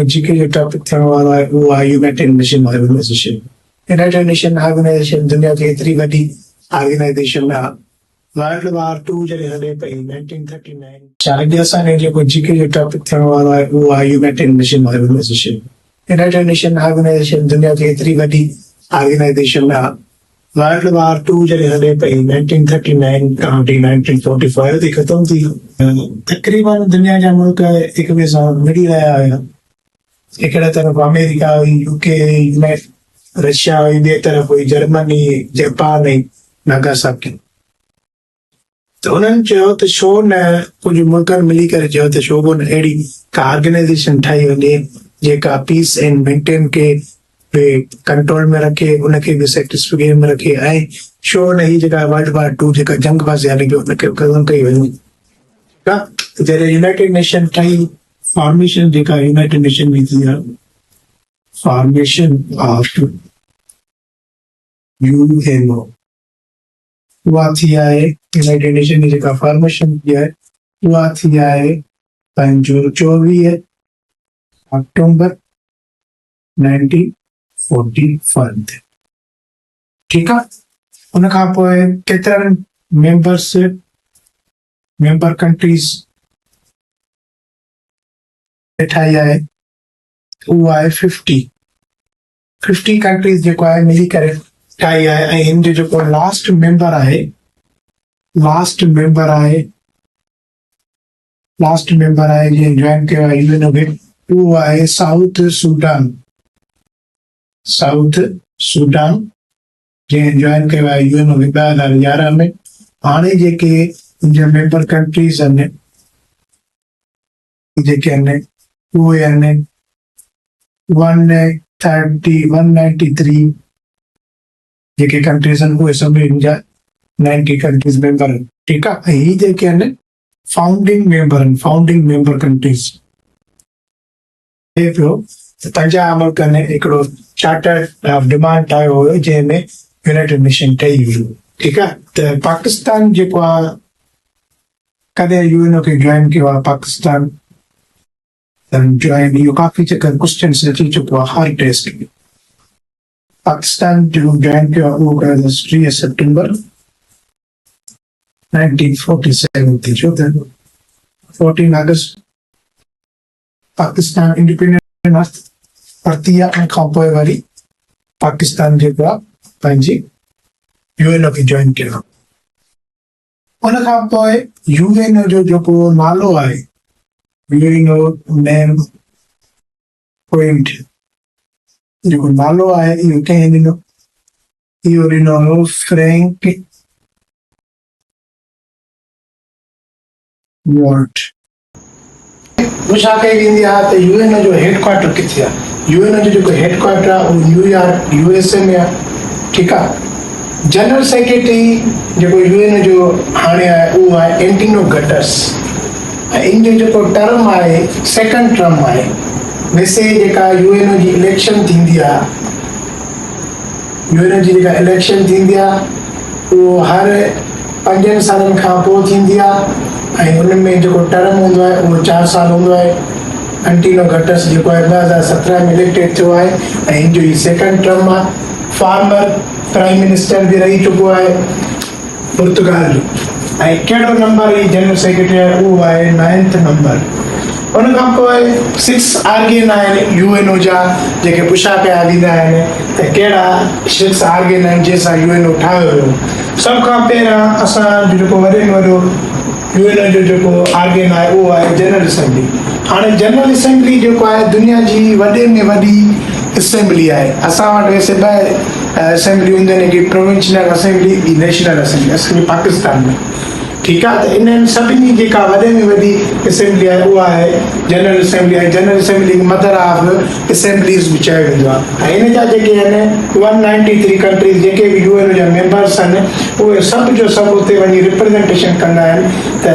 GK जो topic थियण वारो आहे उहो आहे United Nation Organisation. United Nation Organisation दुनिया जी एतिरी वॾी ऑर्गेनाइजेशन आहे। वर्ल्ड वार टू जॾहिं हले पई 1939 अॼु असांखे जेको जीके जो टॉपिक थियण वारो आहे उहो आहे United Nation Organisation. United Nation Organisation दुनिया जी एतिरी वॾी ऑर्गेनाइजेशन आहे। वर्ल्ड वार टू जॾहिं हले पई 1939 खां वठी 1945 ते ख़तम थी। तक़रीबन दुनिया जा मुल्क हिक ॿिए सां मिली रहिया हुया। हिकिड़े तरफ़ अमेरिका हुई, यूके हुई, रशिया हुई, ॿिए तरफ़ हुई जर्मनी, जापान हुई, नागासाकी। त उन्हनि चयो त छो न कुझु मुल्कनि मिली करे चयो त छो कोन अहिड़ी का ऑर्गेनाइजेशन ठाही वञे जेका पीस एंड मेंटेन खे कंट्रोल में रखे, उनखे बि सेटिस्फिकेशन में रखे, ऐं छो न ही जेका वर्ल्ड वार टू जेका जंग पासे हली पियो उनखे ख़तमु कई वञे। ठीकु आहे। त जॾहिं यूनाइटेड नेशन ठही, फॉर्मेशन जेका यूनाइटेड नेशन में थी आहे, फॉर्मेशन ऑफ यूएनओ उहा थी आहे। यूनाइटेड नेशन जी जेका फॉर्मेशन थी आहे उहा थी आहे 24 अक्टूबर 1945 ते। ठीकु आहे। उन खां पोइ केतिरनि मेंबर कंट्रीज़ ठाही आहे, उहा आहे 50 कंट्रीज़ जेको आहे मिली करे ठाही आहे। ऐं हिन जो जेको लास्ट मेंबर आहे जंहिं जॉइन कयो आहे यूएनओ खे, उहो आहे साउथ सूडान जंहिं जॉइन कयो आहे यूएनओ खे 2011 में। हाणे जेके मेंबर कंट्रीज़ आहिनि जेके आहिनि उहे आहिनि 193 जेके कंट्रीज़ आहिनि उहे सभिनी जा 90 कंट्रीज़ मेंबर आहिनि। ठीकु आहे। ऐं ही जेके आहिनि फाउंडिंग मेंबर कंट्रीज़। पियो त 50 मुल्कनि हिकिड़ो चार्टर ऑफ डिमांड ठाहियो हुयो जंहिंमें यूनाइटेड नेशन ठही हुई। ठीकु आहे। त पाकिस्तान जेको आहे कॾहिं यूएनओ खे जॉइन कयो आहे, पाकिस्तान जॉइन, इहो काफ़ी चकर क्वेश्चन अची चुको आहे हर टेस्ट में। पाकिस्तान जो जॉइन कयो आहे उहो कयो 3 सितंबर 1947 ते। छो त 14 अगस्त पाकिस्तान इंडिपेंडेंट वरिती आहे। उन खां पोइ वरी पाकिस्तान जेको आहे पंहिंजी यूएनओ खे जॉइन कयो आहे। उन खां पोइ यूएनओ जो जेको नालो आहे, यूएनओ नेम पॉइंट जेको नालो आहे इहो कंहिं ॾिनो, इहो ॾिनो हो फ्रैंक वॉल्ट। छा कई वेंदी आहे त यूएनओ जो हेडक्वार्टर किथे आहे? यूएनओ जो जेको हेडक्वार्टर आहे उहो न्यूयॉर्क यूएसए में आहे। ठीकु आहे। जनरल सेक्रेटरी जेको यूएनओ जो हाणे आहे उहो आहे एंटोनियो गुटेरेस। ऐं इन जो जेको टर्म आहे सेकेंड टर्म आहे। वैसे जेका यूएनओ जी इलेक्शन थींदी आहे उहो हर 5 सालनि खां पोइ थींदी आहे। ऐं उन में जेको टर्म हूंदो आहे उहो 4 साल हूंदो आहे। एंटोनियो गुटेरेस जेको आहे 2017 में इलेक्टेड थियो आहे ऐं हिन जो ही सेकेंड टर्म आहे। फॉर्मर प्राइम मिनिस्टर बि रही चुको आहे पुर्तगाल जो। ऐं कहिड़ो नंबर ही जनरल सेक्रेटरी आहे उहो आहे 9th नंबर। उन खां पोइ 6 आर्गेन आहिनि यूएनओ जा जेके पुछा पिया ॾींदा आहिनि त कहिड़ा 6 आर्गेन आहिनि जंहिंसां यूएनओ ठाहियो हुयो। सभ खां पहिरियां असांजो जेको वॾे में वॾो यूएनओ जो जेको आर्गेन आहे उहो आहे जनरल असेंबली। हाणे जनरल असेंबली जेको आहे दुनिया जी वॾे में वॾी असेंबली आहे। असां वटि वैसे 2 असेंबली हूंदियूं आहिनि, हिकिड़ी प्रोविंशनल असेंबली, ॿी नेशनल असेंबली पाकिस्तान में। ठीकु आहे। त इन्हनि सभिनी जेका वॾे में वॾी असेंबली आहे उहा आहे जनरल असेंबली आहे। General assembly mother of assemblies बि चयो वेंदो आहे। ऐं हिन जा जेके आहिनि 193 कंट्रीज़ जेके बि यूएनओ जा मेंबर्स आहिनि उहे सभु जो सभु उते वञी रिप्रेज़ेंटेशन कंदा आहिनि त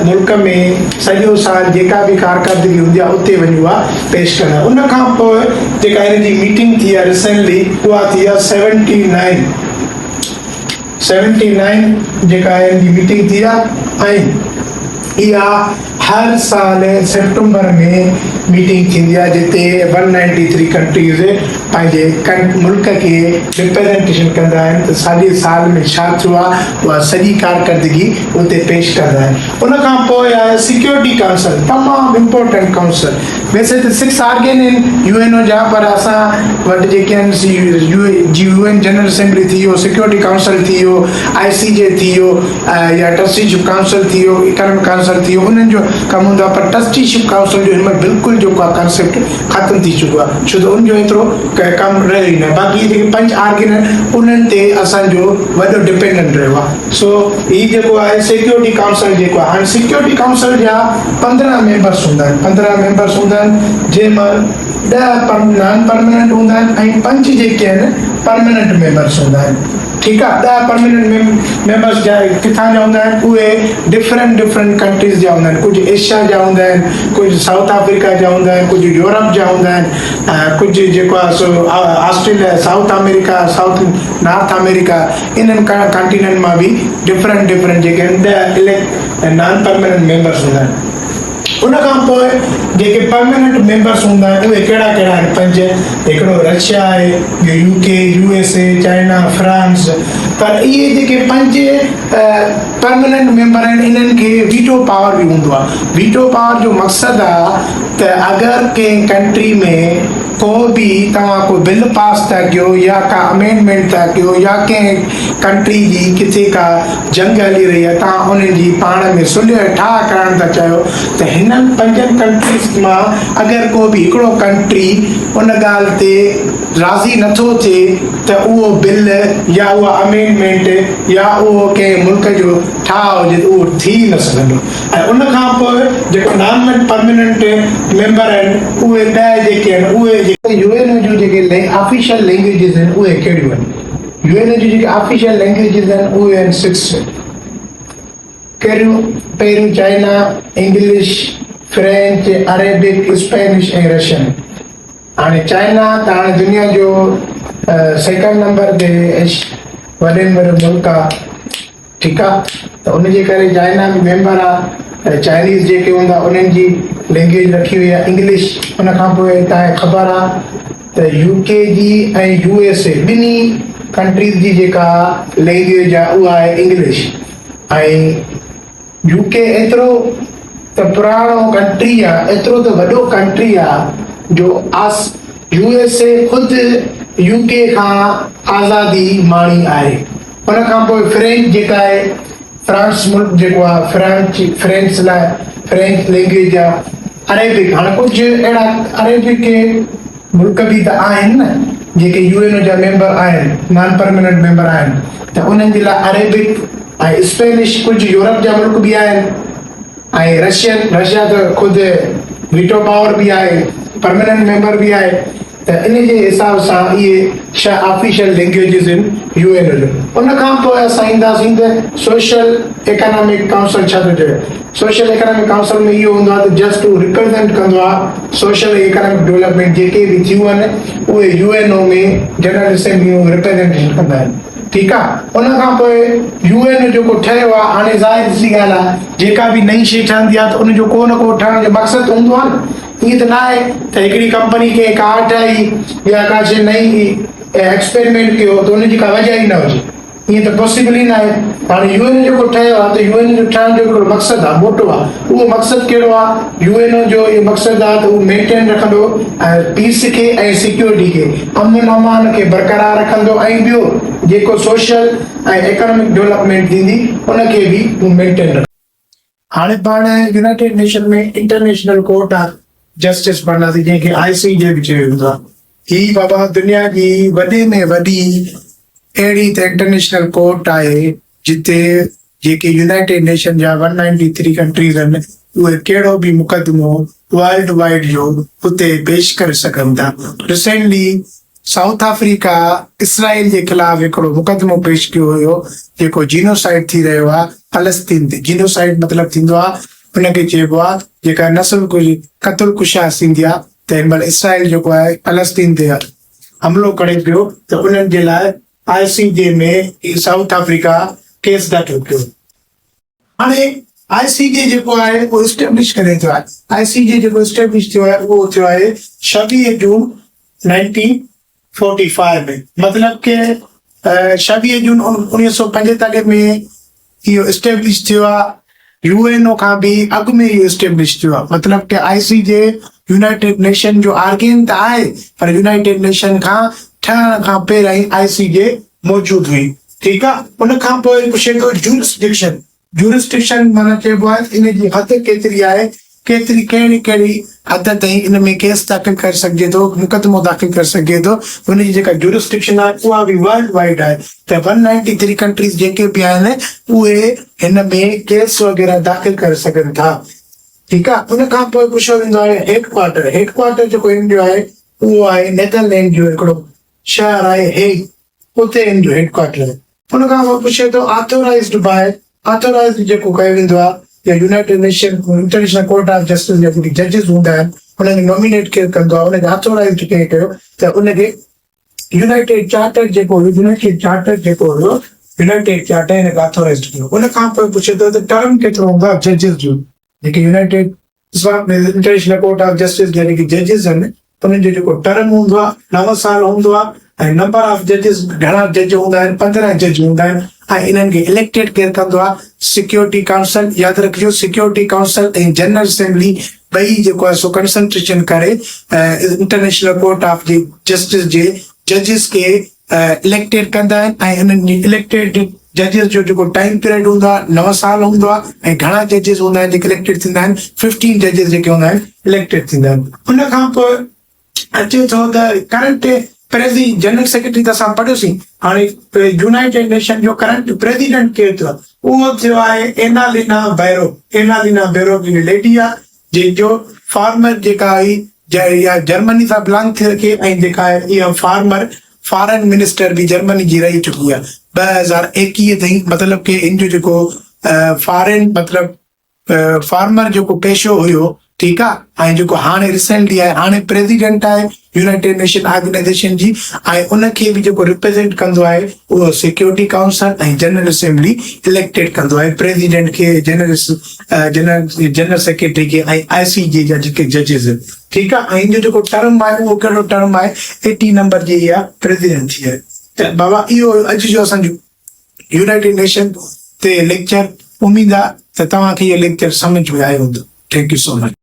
मुल्क में सॼो साल जेका बि कारकर्दगी हूंदी आहे उते वञी उहा पेश कंदा। उन खां पोइ जेका हिन जी मीटिंग थी आहे रिसेंटली उहा थी आहे 79 जेका हिन जी मीटिंग थी आहे। ऐं इहा हर साल सितंबर में मीटिंग थींदी आहे जिते 193 कंट्रीज़ पंहिंजे मुल्क खे रिप्रेज़ेंटेशन कंदा आहिनि त साॻे साल में छा थियो आहे उहा सॼी कारकर्दगी उते पेश कंदा आहिनि। उन खां पोइ आहे सिक्योरिटी काउंसिल, तमामु इम्पोर्टेंट काउंसिल। वैसे त 6 आर्गन आहिनि यूएनओ जा, पर असां वटि जेके आहिनि यूएन जनरल असेंबली थी वियो, सिक्योरिटी काउंसिल थी वियो, ICJ थी वियो, या ट्रस्टीशिप काउंसिल थी वियो, इकोनॉमिक काउंसिल थी वियो, उन्हनि जो कमु हूंदो आहे। पर ट्रस्टीशिप काउंसिल जो हिन में बिल्कुलु जेको आहे कॉन्सेप्ट ख़तमु थी चुको आहे, छो त उनजो एतिरो कमु रहियो ई न। बाक़ी जेके 5 आर्गन आहिनि उन्हनि ते असांजो वॾो डिपेंडेंट रहियो आहे। सो हीउ जेको आहे सिक्योरिटी काउंसिल जेको आहे, हाणे सिक्योरिटी काउंसिल जा 15 मेंबर्स हूंदा आहिनि, 15 मेंबर्स हूंदा आहिनि, जंहिंमां 10 नॉन परमानेंट हूंदा आहिनि ऐं 5 जेके आहिनि परमानेंट मेंबर्स हूंदा आहिनि। ठीकु आहे, 10 परमानेंट मेंबर्स जा किथां जा हूंदा आहिनि, उहे डिफरेंट कंट्रीज़ जा हूंदा आहिनि। कुझु एशिया जा हूंदा आहिनि, कुझु साउथ अफ्रीका जा हूंदा आहिनि, कुझु यूरोप जा हूंदा आहिनि, कुझु जेको आहे so Australia, south America, north America, इन्हनि कॉन्टिनेंट मां बि डिफरेंट जेके आहिनि नॉन परमानेंट मेंबर्स हूंदा आहिनि। उन खां पोइ जेके परमानेंट मेंबर्स हूंदा आहिनि उहे कहिड़ा आहिनि 5। हिकिड़ो रशिया आहे, UK, USA, चाइना, फ्रांस। पर इहे जेके 5 परमानेंट मेंबर आहिनि इन्हनि खे वीटो पावर बि हूंदो आहे। वीटो पावर जो मक़सदु आहे त अगरि कंहिं कंट्री में को बि तव्हां को बिल पास था कयो या का अमेंडमेंट था कयो या कंहिं कंट्री जी किथे का जंग हली रही आहे, तव्हां उन्हनि जी पाण में सुलह ठाह करणु था चाहियो, त हिननि 5 कंट्रीज़ मां अगरि को बि हिकिड़ो कंट्री उन ॻाल्हि ते राज़ी नथो थिए त उहो बिल या उहा अमेंडमेंट या उहो कंहिं मुल्क जो ठाह हुजे उहो थी न सघंदो। ऐं उन खां पोइ जेको नॉन परमानेंट मेंबर आहिनि उहे 10 जेके आहिनि, उहे यूएन जूं जेके ऑफिशियल लैंग्वेजिस आहिनि उहे कहिड़ियूं आहिनि। यूएन जूं जेके ऑफिशियल लैंग्वेजिस आहिनि उहे आहिनि 6। कहिड़ियूं? पहिरियों China, English, French, Arabic, Spanish ऐं रशियन। हाणे चाइना त हाणे दुनिया जो 2nd नंबर ते वॾे में वॾो मुल्क आहे। ठीकु आहे, त उनजे करे चाइना बि मेंबर आहे। चाइनीज़ जेके हूंदा उन्हनि जी लैंग्वेज रखी हुई आहे इंग्लिश। उन खां पोइ तव्हांखे ख़बर आहे त UK जी ऐं USA ॿिन्ही कंट्रीज़ जी जेका लैंग्वेज आहे उहा आहे इंग्लिश। ऐं UK एतिरो त पुराणो कंट्री आहे, एतिरो त वॾो कंट्री आहे जो USA ख़ुदि UK खां आज़ादी माणी आहे। उन खां पोइ फ्रेंच जेका आहे, फ्रांस मुल्क जेको आहे, फ्रेंच लाइ फ्रेंच लैंग्वेज आहे। अरेबिक, हाणे कुझु अहिड़ा अरेबिक मुल्क बि त आहिनि न जेके UN जा मेंबर आहिनि, नॉन परमानेंट मेंबर आहिनि, त उन्हनि जे लाइ अरेबिक ऐं स्पेनिश। कुझु यूरोप जा मुल्क बि आहिनि ऐं रशिया त ख़ुदि वीटो पावर बि आहे, परमानेंट मेंबर बि आहे। त इन जे हिसाब सां इहे 6 ऑफिशियल लैंग्वेजिस आहिनि UN जो। उन खां पोइ असां ईंदासीं त सोशल इकोनॉमिक काउंसिल छा थो चए। सोशल इकोनॉमिक काउंसिल में इहो हूंदो आहे त जस्ट टू रिप्रेज़ेंट कंदो आहे सोशल इकोनॉमिक डेवलपमेंट जेके बि थियूं आहिनि उहे UNO में जनरल असेंबली में रिप्रेज़ेंटेशन कंदा आहिनि। ठीकु आहे, उन खां पोइ UN जेको ठहियो आहे, हाणे ज़ाहिर सी ॻाल्हि आहे जेका बि नई शइ ठहंदी आहे त उनजो को न को ठहण जो मक़सदु हूंदो आहे न। ईअं त न आहे त हिकिड़ी कंपनी खे कार ठाही या का शइ नई एक्सपेरिमेंट कयो त उनजी का वजह ई न हुजे, ईअं त पॉसिबल ई न आहे। हाणे UN जेको ठहियो आहे त UN जो ठहण जो हिकिड़ो मक़सदु आहे, मोटो आहे। उहो मक़सदु कहिड़ो आहे? UN जो इहो मक़सदु आहे त उहो मेंटेन रखंदो पीस खे ऐं सिक्योरिटी खे, अमन अमान खे बरक़रार रखंदो ऐं ॿियो जेको सोशल ऐं इकोनॉमिक डेवलपमेंट थींदी उनखे बि उहो मेंटेन रखंदो। हाणे पाण यूनाइटेड नेशन में इंटरनेशनल कोर्ट ऑफ जस्टिस पढ़ंदासीं जंहिंखे ICJ बि चयो वेंदो आहे। ही बाबा दुनिया जी वॾे में वॾी अहिड़ी त इंटरनेशनल कोर्ट आहे जिते जेके यूनाइटेड नेशन जा 193 कंट्रीज़ आहिनि उहे कहिड़ो बि मुक़दमो वर्ल्ड वाइड जो उते पेश करे सघनि था। रिसेंटली साउथ अफ्रीका इसराइल जे ख़िलाफ़ हिकिड़ो मुक़दमो पेश कयो हुयो जेको जीनोसाइड थी रहियो आहे फ़लस्तीन ते। जीनोसाइड मतिलबु थींदो आहे उनखे चइबो आहे जेका नस्ल क़तल कुशास थींदी आहे, त हिन महिल इसराइल जेको आहे फ़लस्तीन ते हमलो करे पियो, त उन्हनि जे लाइ ICJ में साउथ अफ्रीका केस दाख़िल कयो। हाणे ICJ जेको आहे उहो इस्टेब्लिश करे थियो आहे। ICJ जेको इस्टेब्लिश थियो आहे उहो थियो आहे 26 जून 1945 में, मतलब के 26 जून 1945 में इहो इस्टेब्लिश थियो आहे। यूएनओ खां बि अॻु में इहो इस्टेब्लिश थियो आहे, मतलब के ICJ यूनाइटेड नेशन जो आर्गेन त आहे, पर यूनाइटेड नेशन खां ठहण खां पहिरियों ई ICJ मौजूद हुई। ठीकु आहे। उन खां पोइ पुछे थो ज्यूरिसडिक्शन। ज्यूरिसडिक्शन माना चइबो आहे इन जी हद केतिरी आहे, केतिरी कहिड़ी कहिड़ी हद ताईं इन में केस दाख़िल करे सघिजे थो, मुक़दमो दाख़िल करे सघिजे थो। उन जी जेका ज्यूरिसडिक्शन आहे उहा बि वर्ल्ड वाइड आहे। त 193 कंट्रीज़ जेके बि आहिनि उहे हिन में केस वग़ैरह दाख़िल करे सघनि था। ठीकु आहे। उन खां पोइ पुछियो वेंदो आहे हेडक्वार्टर। हेडक्वार्टर जेको इंडियो आहे उहो आहे नेदरलैंड जो हिकिड़ो शहर आहे हेग, उते इन जो हेडक्वार्टर आहे। उन खां पोइ पुछे थो ऑथोराइज्ड बाय, ऑथोराइज्ड जेको कयो वेंदो आहे या United nation international court of justice जेके जजिस हूंदा आहिनि उनखे नॉमिनेट केरु कंदो आहे, उनखे ऑथोराइज्ड कंहिं कयो त उनखे यूनाइटेड चार्टर जेको हुयो, यूनाइटेड चार्टर जेको हुयो, यूनाइटेड चार्टर हिनखे ऑथोराइज्ड कयो। उन खां पोइ पुछे थो त टर्म केतिरो हूंदो आहे जजिस जो, जेके United international court of justice यानी कि जजिस आहिनि उन्हनि जो जेको टर्म हूंदो आहे 9 साल हूंदो आहे। ऐं नंबर ऑफ जजिस घणा जज हूंदा आहिनि, 15 जज हूंदा आहिनि। ऐं इन्हनि खे इलेक्टेड केरु कंदो आहे, सिक्योरिटी काउंसिल। यादि रखिजो सिक्योरिटी काउंसिल ऐं जनरल असेंबली ॿई जेको आहे सो कंसंट्रेशन करे इंटरनेशनल कोर्ट ऑफ जस्टिस जे जजिस खे इलेक्टेड कंदा आहिनि। ऐं इन्हनि जी इलेक्टेड जजिस जो जेको टाइम पीरियड हूंदो आहे 9 साल हूंदो आहे। ऐं घणा जजिस हूंदा आहिनि जेके इलेक्टेड थींदा आहिनि, 15 जजिस जेके हूंदा आहिनि इलेक्टेड थींदा आहिनि। उन खां पोइ अचे थो त करंट प्रेसिडेंट जनरल सेक्रेटरी त असां पढ़ियोसीं। हाणे यूनाइटेड नेशन जो करंट प्रेसिडेंट केरु थियो उहो थियो आहे एनालिना बैरो। एनालिना बैरो जी लेडी आहे जंहिंजो फार्मर जेका हुई या जर्मनी सां बिलोंग थी रखे ऐं जेका आहे इहा फार्मर फॉरेन मिनिस्टर बि जर्मनी जी रही चुकी आहे 2021 ताईं। मतलब के इन जो जेको फॉरेन मतलब फार्मर जेको पेशो हुयो, ठीकु आहे। ऐं जेको हाणे रिसेंटली आहे, हाणे प्रेसिडेंट आहे यूनाइटेड नेशन ऑर्गेनाइजेशन जी। ऐं उनखे बि जेको रिप्रेज़ेंट कंदो आहे उहो सिक्योरिटी काउंसिल ऐं जनरल असेंबली इलेक्टेड कंदो आहे प्रेसिडेंट खे, जनरल सेक्रेटरी खे ऐं ICJ जा जेके जजिस आहिनि। ठीकु आहे। ऐं इन जो जेको टर्म आहे उहो कहिड़ो टर्म आहे, 80 नंबर जी इहा प्रेसिडेंट थी आहे। त बाबा इहो अॼु जो असांजो यूनाइटेड नेशन ते लेक्चर। उमेद आहे त तव्हांखे इहो लेक्चर समझ में आयो हूंदो। Thank you so much.